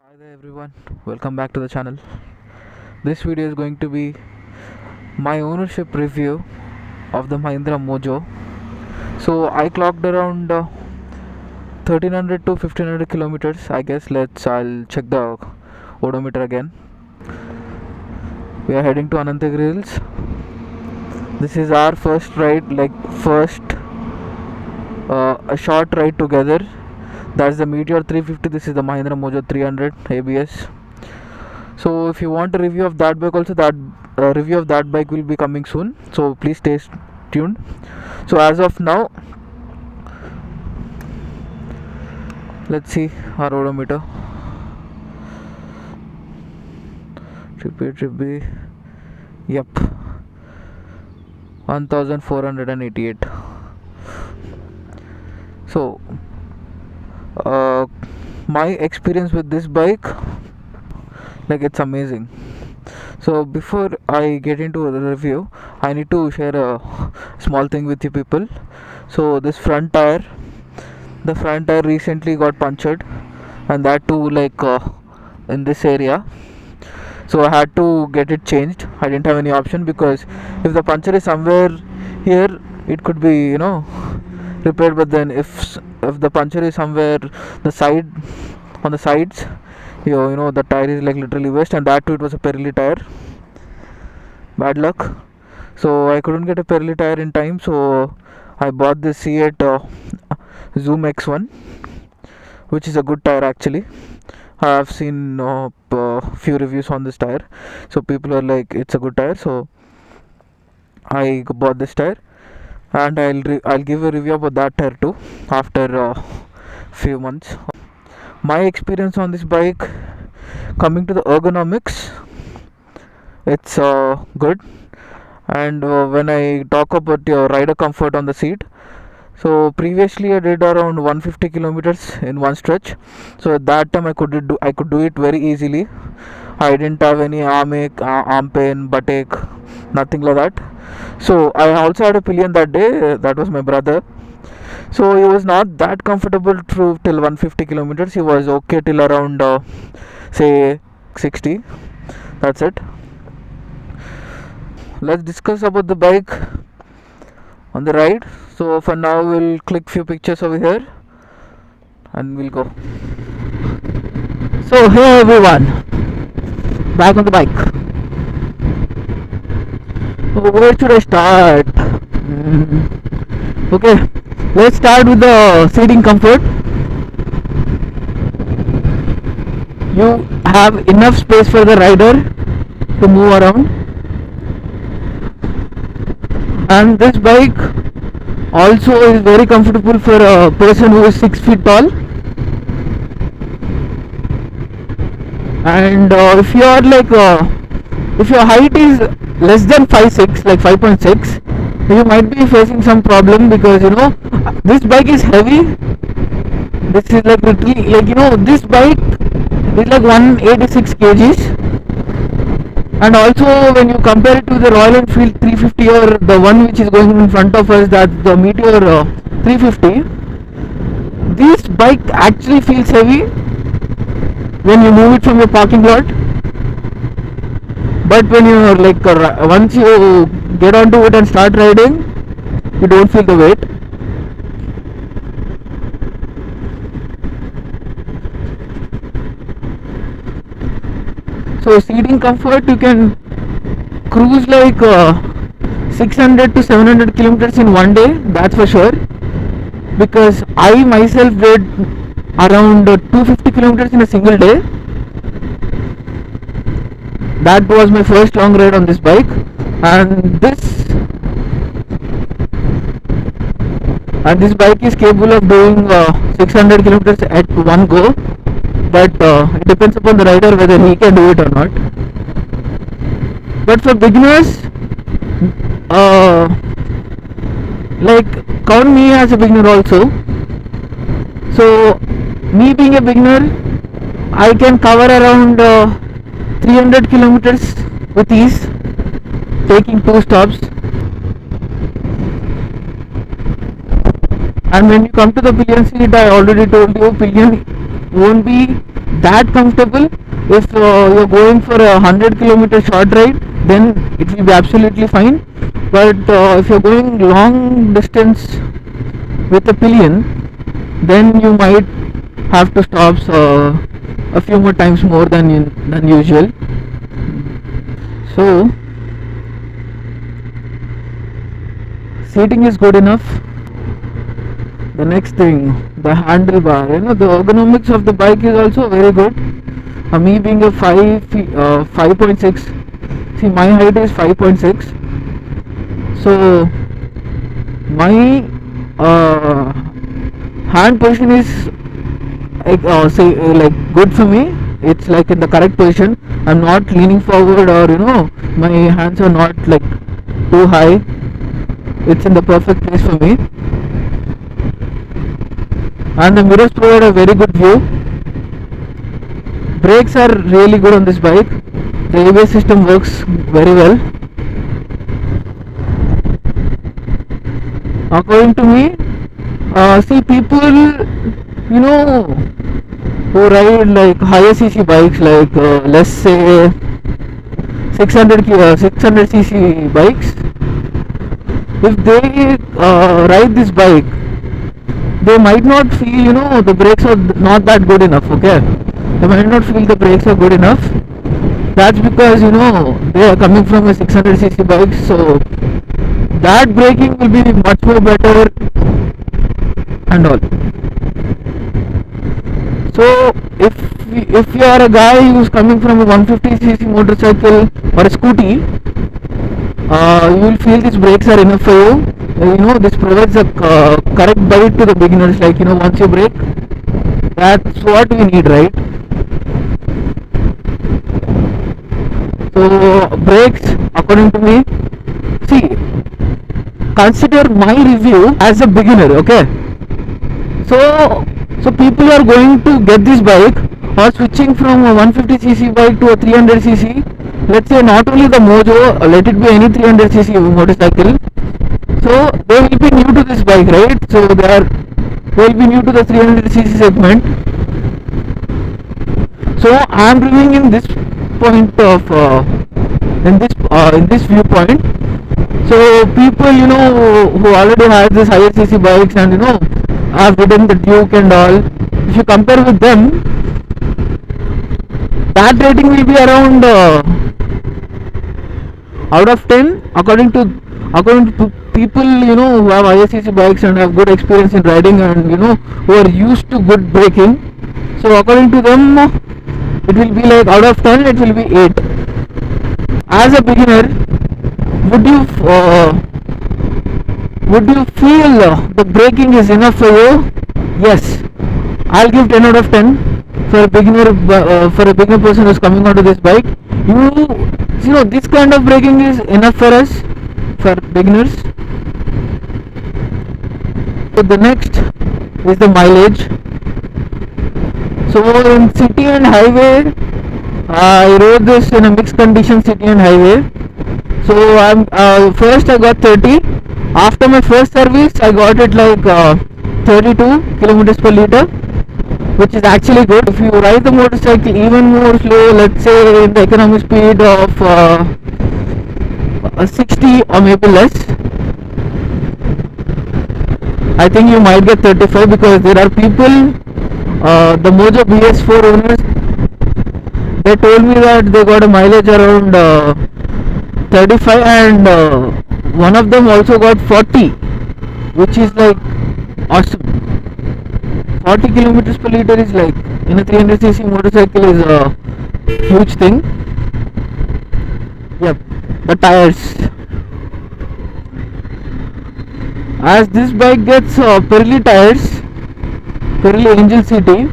Hi there everyone, welcome back to the channel. This video is going to be my ownership review of the Mahindra Mojo. So I clocked around 1300 to 1500 kilometers, I guess. I'll check the odometer again. We are heading to Anantagiri Hills. This is our first ride, a short ride together. That's the Meteor 350. This is the Mahindra Mojo 300 ABS. So if you want a review of that bike also, that review of that bike will be coming soon, so please stay tuned. So as of now, let's see our odometer. Trip B, yep, 1488. So my experience with this bike, it's amazing. So before I get into the review, I need to share a small thing with you people. So this the front tire recently got punctured, and that too in this area. So I had to get it changed. I didn't have any option, because if the puncture is somewhere here, it could be repaired. But then if the puncture is somewhere the side on the sides, the tire is literally waste, and that too it was a Pirelli tire. Bad luck. So I couldn't get a Pirelli tire in time, so I bought this C8 Zoom X1, which is a good tire actually. I have seen few reviews on this tire, so people are like it's a good tire. So I bought this tire, and I'll give a review about that tire too after few months. My experience on this bike, coming to the ergonomics, it's good. And when I talk about your rider comfort on the seat, so previously I did around 150 kilometers in one stretch. So at that time I could do it very easily. I didn't have any arm pain, butt ache, nothing like that. So I also had a pillion that day. That was my brother. So he was not that comfortable through till 150 kilometers. He was okay till around say 60. That's it. Let's discuss about the bike on the ride. So for now we'll click few pictures over here and we'll go. So hey everyone, back on the bike. So where should I start? Okay, let's start with the seating comfort. You have enough space for the rider to move around, and this bike also is very comfortable for a person who is 6 feet tall. And if you are if your height is less than 5'6", like 5.6, you might be facing some problem, because this bike is heavy. This is literally this bike is like 186 kgs. And also when you compare it to the Royal Enfield 350, or the one which is going in front of us, that's the Meteor 350, this bike actually feels heavy when you move it from your parking lot. But when you're once you get onto it and start riding, you don't feel the weight. So seating comfort, you can cruise 600 to 700 kilometers in one day, that's for sure. Because I myself did around 250 kilometers in a single day. That was my first long ride on this bike, and this bike is capable of doing 600 kilometers at one go. But it depends upon the rider whether he can do it or not. But for beginners, count me as a beginner also. So me being a beginner, I can cover around 300 kilometers with ease, taking 2 stops. And when you come to the pillion seat, I already told you, pillion won't be that comfortable. If you're going for a 100 kilometer short ride, then it will be absolutely fine. But if you're going long distance with a pillion, then you might have to stop a few more times more than usual. So seating is good enough. The next thing, the handlebar. The ergonomics of the bike is also very good. Me being a 5.6, see my height is 5.6, so my hand position is like good for me. It's like in the correct position. I'm not leaning forward, or my hands are not like too high. It's in the perfect place for me, and the mirrors provide a very good view. Brakes are really good on this bike. The ABS system works very well. According to me, see people, who ride like higher cc bikes, like let's say 600 cc bikes, if they ride this bike, they might not feel the brakes are not that good enough. Okay, they might not feel the brakes are good enough. That's because they are coming from a 600 cc bike, so that braking will be much more better and all. So if you are a guy who's coming from a 150cc motorcycle or a scooty, you will feel these brakes are enough for you. This provides a correct bite to the beginners. Like once you brake, that's what we need, right? So brakes, according to me, see, consider my review as a beginner. Okay, so people are going to get this bike or switching from a 150cc bike to a 300cc. Let's say not only the Mojo, let it be any 300cc motorcycle. So they will be new to this bike, right? So they will be new to the 300cc segment. So I am reviewing in this point of in this viewpoint. So people who already have this higher cc bikes and have ridden the Duke and all, if you compare with them, that rating will be around out of 10 according to people who have higher cc bikes and have good experience in riding, and who are used to good braking. So according to them, it will be like out of 10 it will be 8. As a beginner, would you feel the braking is enough for you? Yes, I'll give 10 out of 10 for a beginner person who's coming onto this bike. This kind of braking is enough for us, for beginners. So the next is the mileage. So in city and highway, I rode this in a mixed condition city and highway. So first I got 30. After my first service, I got it like 32 kilometers per liter, which is actually good. If you ride the motorcycle even more slow, let's say in the economic speed of 60 or maybe less, I think you might get 35, because there are people, the Mojo BS4 owners, they told me that they got a mileage around 35, and one of them also got 40, which is like awesome. 40 kilometers per liter is like, in a 300cc motorcycle, is a huge thing. Yep. The tires, as this bike gets Pirelli tires, Pirelli Angel CT,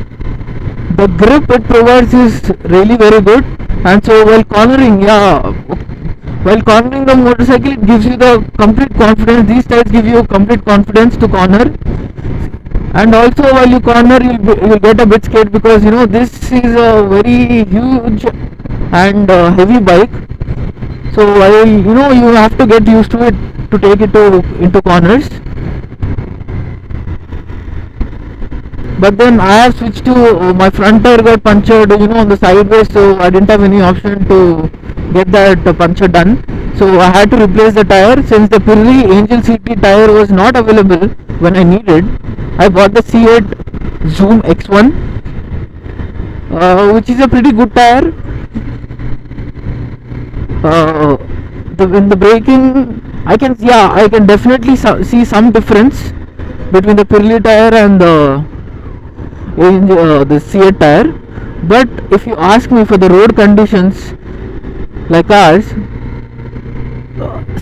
the grip it provides is really very good. And so while cornering the motorcycle, it gives you the complete confidence. These tires give you complete confidence to corner. And also while you corner, you'll get a bit scared, because this is a very huge and heavy bike. So while you have to get used to it to take it into corners. but then I have switched to my front tire got punctured, on the sideways, so I didn't have any option to get that puncture done. So I had to replace the tire. Since the Pirelli Angel CT tire was not available when I needed, I bought the C8 Zoom X1, which is a pretty good tire. In the braking, I can definitely see some difference between the Pirelli tire and the C8 tire. But if you ask me, for the road conditions like ours,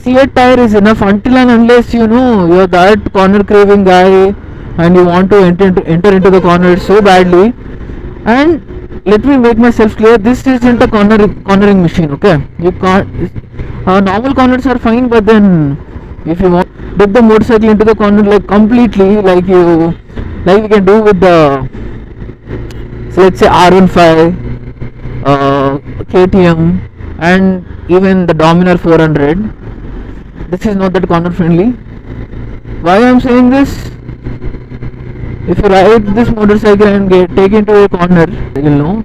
C8 tire is enough, until and unless you're that corner craving guy and you want to enter into the corner so badly. And let me make myself clear, this isn't a cornering machine, okay? You can't, normal corners are fine, but then if you want to dip the motorcycle into the corner like completely, like we can do with the, so let's say R15, KTM, and even the Dominar 400, this is not that corner friendly. Why I'm saying this? If you ride this motorcycle and take into a corner, you'll know.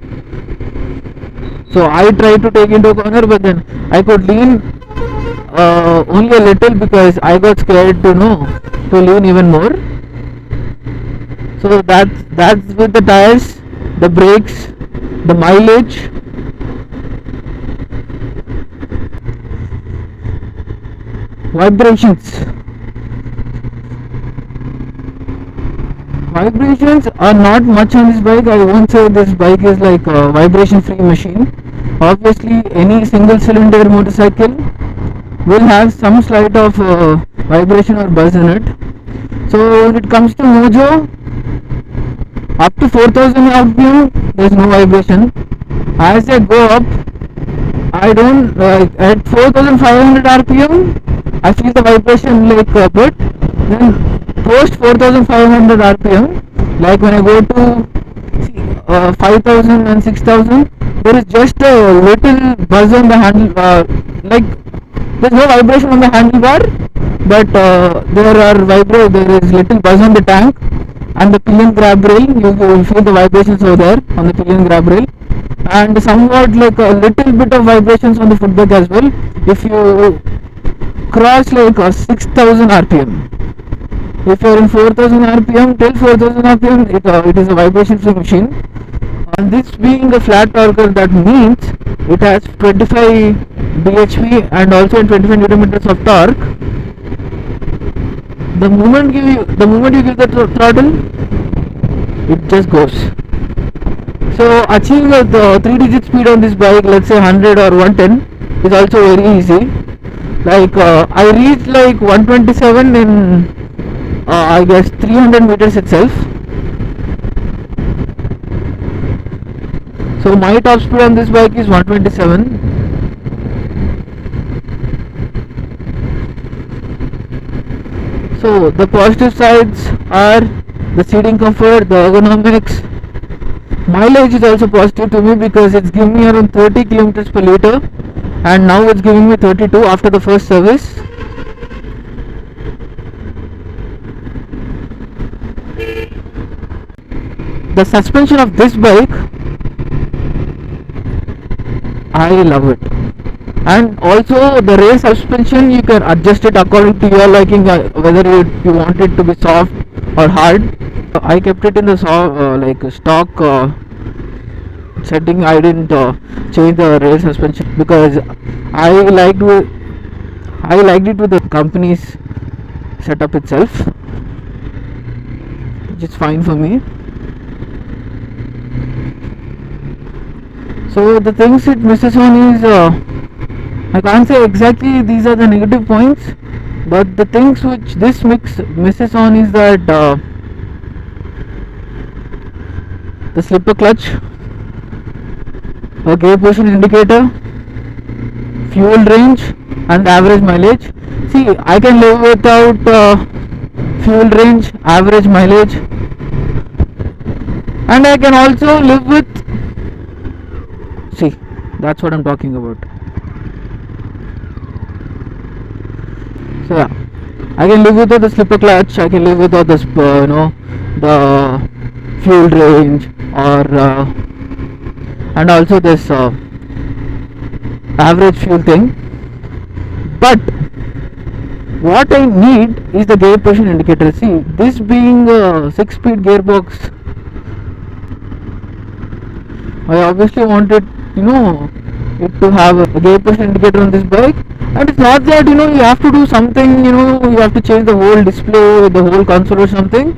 So I tried to take into a corner, but then I could lean only a little because I got scared to lean even more. So that's with the tires, the brakes, the mileage. Vibrations are not much on this bike. I won't say this bike is like a vibration free machine. Obviously any single cylinder motorcycle will have some slight of vibration or buzz in it. So when it comes to Mojo, up to 4000 RPM there is no vibration. As I go up, I don't at 4500 RPM I feel the vibration like a bit. Then post 4500 RPM, like when I go to 5000 and 6000, there is just a little buzz on the handle, like there's no vibration on the handlebar, but there is little buzz on the tank and the pillion grab rail. You will feel the vibrations over there on the pillion grab rail, and somewhat like a little bit of vibrations on the footbrake as well if you cross like 6000 RPM. If you are in 4000 RPM till 4000 RPM, it is a vibration free machine. And this being a flat torquer, that means it has 25 bhp and also 25 Newton meters of torque. The moment you give the throttle, it just goes. So achieving the 3-digit speed on this bike, let's say 100 or 110, is also very easy. Like I reached like 127 in I guess 300 meters itself. So my top speed on this bike is 127. So the positive sides are the seating comfort, the ergonomics. Mileage is also positive to me because it's giving me around 30 kilometers per liter, and now it's giving me 32 after the first service. The suspension of this bike, I love it. And also the rear suspension, you can adjust it according to your liking, whether you want it to be soft or hard. I kept it in the stock setting. I didn't change the rear suspension because I liked it with the company's setup itself, which is fine for me. So the things it misses on is, I can't say exactly these are the negative points, but the things which this misses on is that the slipper clutch, a gear position indicator, fuel range, and average mileage. See, I can live without fuel range, average mileage, and I can also live with, see, that's what I'm talking about. So yeah, I can live without the slipper clutch, I can live without the fuel range, or and also this average fuel thing. But what I need is the gear position indicator. See, this being a 6-speed gearbox, I obviously wanted, it to have a gear position indicator on this bike. And it's not that, you have to do something, you have to change the whole display, the whole console or something.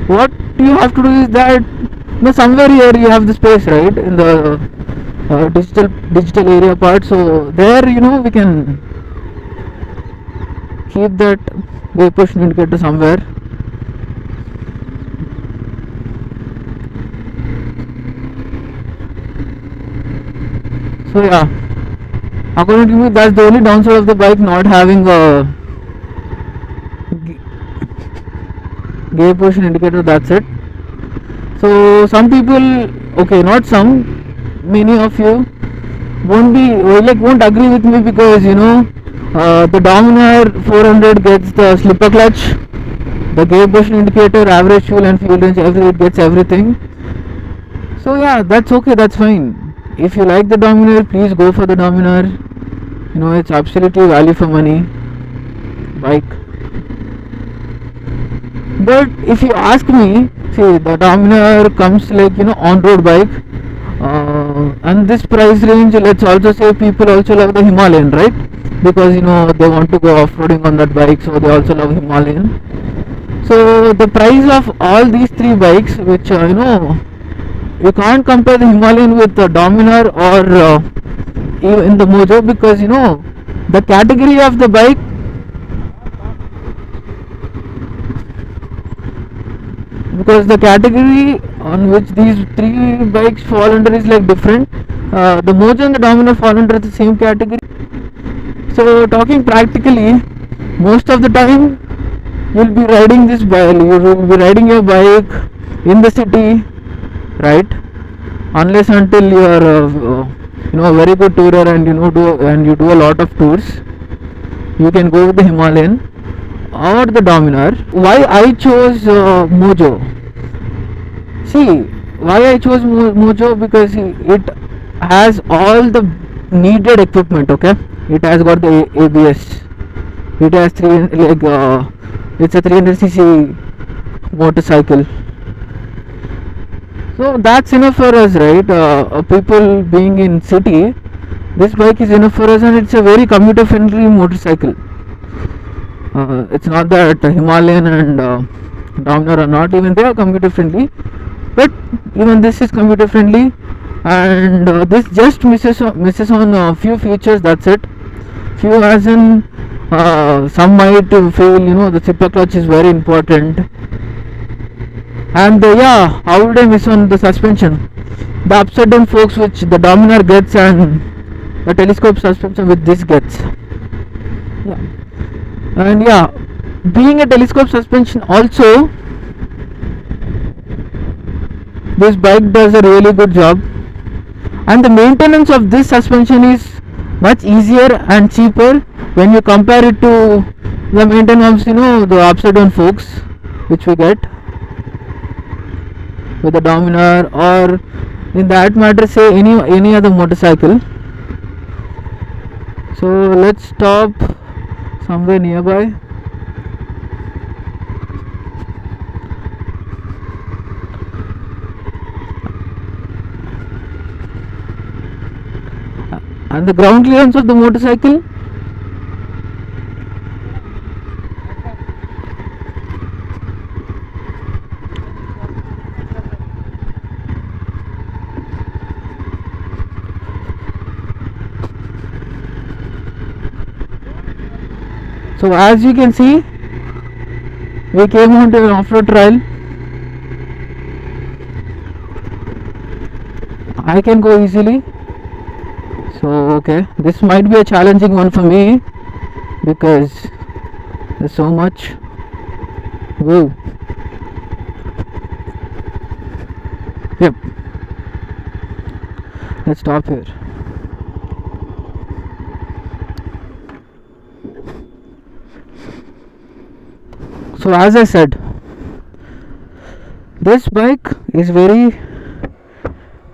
What you have to do is that, somewhere here you have the space, right, in the digital area part. So there, we can keep that gear position indicator somewhere. So yeah, according to me, that's the only downside of the bike, not having a gear position indicator. That's it. So some people, okay, not some, many of you won't agree with me, because the Dominar 400 gets the slipper clutch, the gear position indicator, average fuel and fuel range, it gets everything. So yeah, that's okay, that's fine. If you like the Dominar, please go for the Dominar. It's absolutely value for money bike. But if you ask me, see, the Dominar comes like on-road bike, and this price range, let's also say people also love the Himalayan, right? Because they want to go off-roading on that bike, so they also love Himalayan. So the price of all these three bikes, which you can't compare the Himalayan with the Dominar or even the Mojo, because the category of the bike, because the category on which these three bikes fall under is like different. The Mojo and the Dominar fall under the same category. So talking practically, most of the time you'll be riding this bike, you will be riding your bike in the city, right? Unless until you are a very good tourer and you do a lot of tours, you can go with the Himalayan or the Dominar. Why I chose Mojo? See, why I chose Mojo? Because it has all the needed equipment. Okay, it has got the ABS. It has it's a 300cc motorcycle. So that's enough for us, right? People being in city, this bike is enough for us, and it's a very commuter friendly motorcycle. It's not that Himalayan and Dominar are not, even they are commuter friendly, but even this is commuter friendly, and this just misses on a few features. That's it. Few as in some might feel the zipper clutch is very important, and yeah, how would I miss on the suspension, the upside down forks which the Dominar gets, and the telescope suspension which this gets. Yeah. And yeah, being a telescope suspension also, this bike does a really good job, and the maintenance of this suspension is much easier and cheaper when you compare it to the maintenance of the upside down forks which we get with the Dominar, or in that matter say any other motorcycle. So let's stop somewhere nearby. And the ground clearance of the motorcycle, so as you can see, we came on to an off-road trail. I can go easily. So okay, this might be a challenging one for me because there's so much. Whoa. Yep. Let's stop here. So as I said, this bike is very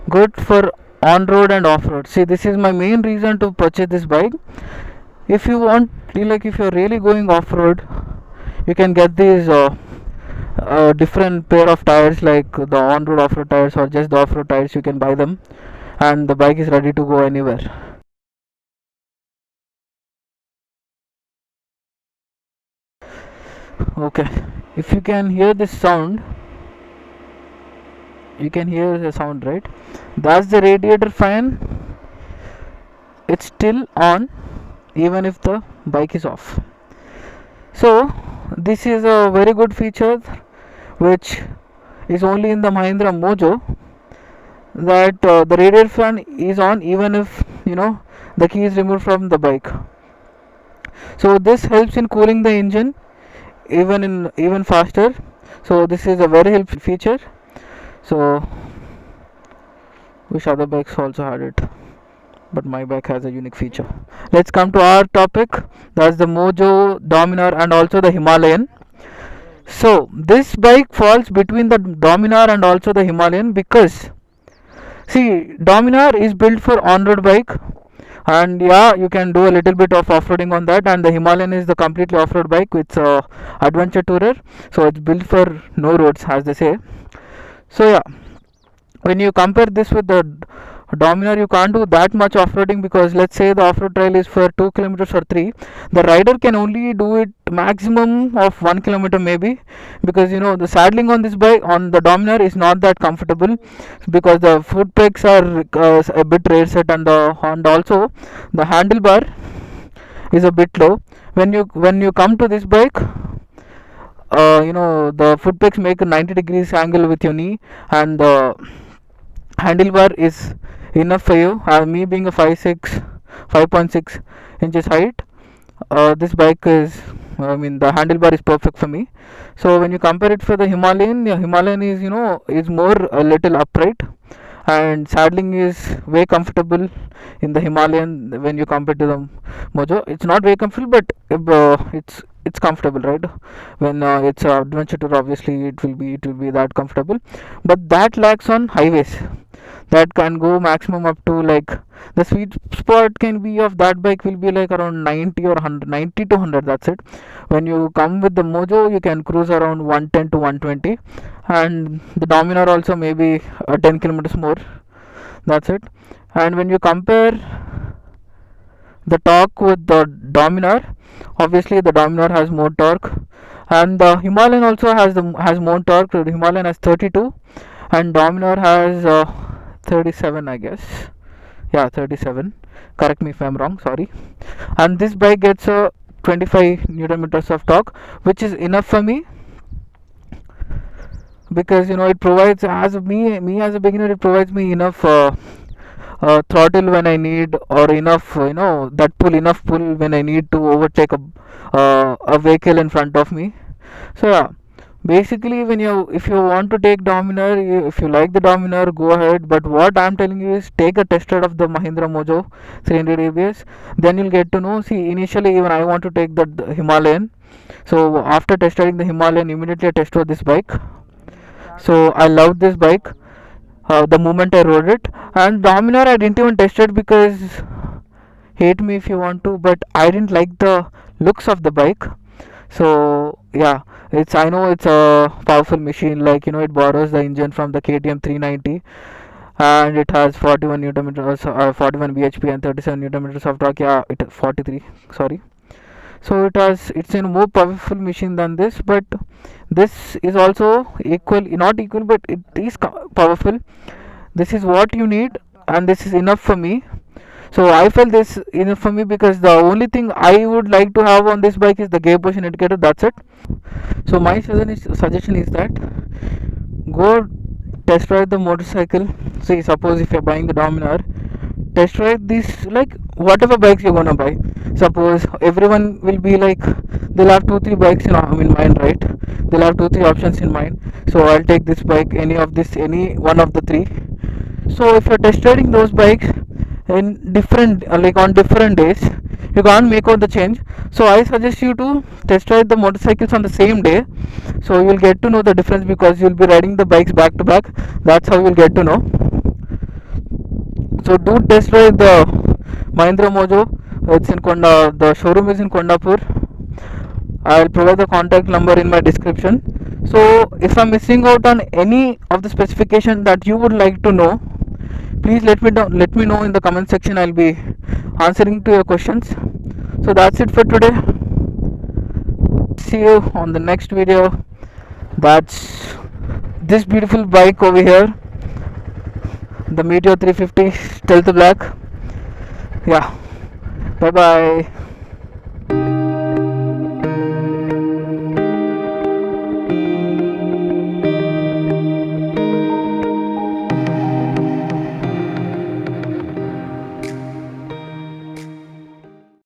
good for on road and off road. See, this is my main reason to purchase this bike. If you want, like if you're really going off road, you can get these different pair of tires, like the on road off road tires or just the off road tires. You can buy them and the bike is ready to go anywhere. Okay, if you can hear this sound, you can hear the sound, right? That's the radiator fan. It's still on even if the bike is off. So this is a very good feature which is only in the Mahindra Mojo, that the radiator fan is on even if the key is removed from the bike. So this helps in cooling the engine even faster. So this is a very helpful feature. So wish other bikes also had it, but my bike has a unique feature. Let's come to our topic. That's the Mojo, Dominar and also the Himalayan. So this bike falls between the Dominar and also the Himalayan because, see, Dominar is built for on-road bike, and yeah, you can do a little bit of off-roading on that, and the Himalayan is the completely off-road bike with adventure tourer, so it's built for no roads, as they say. So yeah, when you compare this with the Dominar, you can't do that much off-roading because let's say the off-road trail is for 2 kilometers or 3, the rider can only do it maximum of 1 kilometer maybe, because the saddling on this bike, on the Dominar, is not that comfortable because the foot pegs are a bit rear set, and also the handlebar is a bit low. When you come to this bike, the foot pegs make a 90 degrees angle with your knee, and the handlebar is enough for you. Me being a 5.6 inches height, this bike is, the handlebar is perfect for me. So when you compare it for the Himalayan, Himalayan is is more a little upright, and saddling is way comfortable in the Himalayan when you compare to the Mojo. It's not very comfortable, but it's comfortable, right? When it's adventure tour, obviously it will be that comfortable, but that lacks on highways. That can go maximum up to, like, the sweet spot can be of that bike will be like around 90 or 100, 90 to 100, that's it. When you come with the Mojo, you can cruise around 110 to 120, and the Dominar also maybe 10 kilometers more, that's it. And when you compare the torque with the Dominar, obviously the Dominar has more torque, and the Himalayan also has more torque. The Himalayan has 32 and Dominar has 37, I guess. Yeah, 37. Correct me if I'm wrong, sorry. And this bike gets a 25 Newton meters of torque, which is enough for me because it provides, as me as a beginner, it provides me enough throttle when I need, or enough that enough pull when I need to overtake a vehicle in front of me. So yeah, basically, if you want to take Dominar, if you like the Dominar, go ahead. But what I'm telling you is, take a test ride of the Mahindra Mojo 300 ABS, then you'll get to know. See, initially even I want to take the Himalayan, so after test riding the Himalayan, immediately I test rode this bike. So I loved this bike the moment I rode it. And Dominar I didn't even test it because, hate me if you want to, but I didn't like the looks of the bike. So yeah, I know it's a powerful machine, like it borrows the engine from the KTM 390, and it has 41 newton meters, 41 bhp and 37 newton meters of torque. Yeah, 43, sorry. So it's a more powerful machine than this, but this is also equal, not equal, but it is powerful. This is what you need, and this is enough for me. So I felt this enough for me because the only thing I would like to have on this bike is the gear position indicator, that's it. So my suggestion is that go test ride the motorcycle. See, suppose if you're buying the Dominar, test ride this, like whatever bikes you're gonna buy. Suppose everyone will be like, they'll have 2-3 bikes in mind, right? They'll have 2-3 options in mind. So I'll take this bike, any one of the three. So if you're test riding those bikes in different, like on different days, you can't make out the change. So I suggest you to test ride the motorcycles on the same day, so you'll get to know the difference, because you'll be riding the bikes back to back. That's how you'll get to know. So do test drive the Mahindra Mojo. It's in Konda. The showroom is in Kondapur. I'll provide the contact number in my description. So if I'm missing out on any of the specification that you would like to know, please let me know in the comment section. I'll be answering to your questions. So that's it for today. See you on the next video. That's this beautiful bike over here, the Meteor 350 Stealth Black. Yeah, bye bye.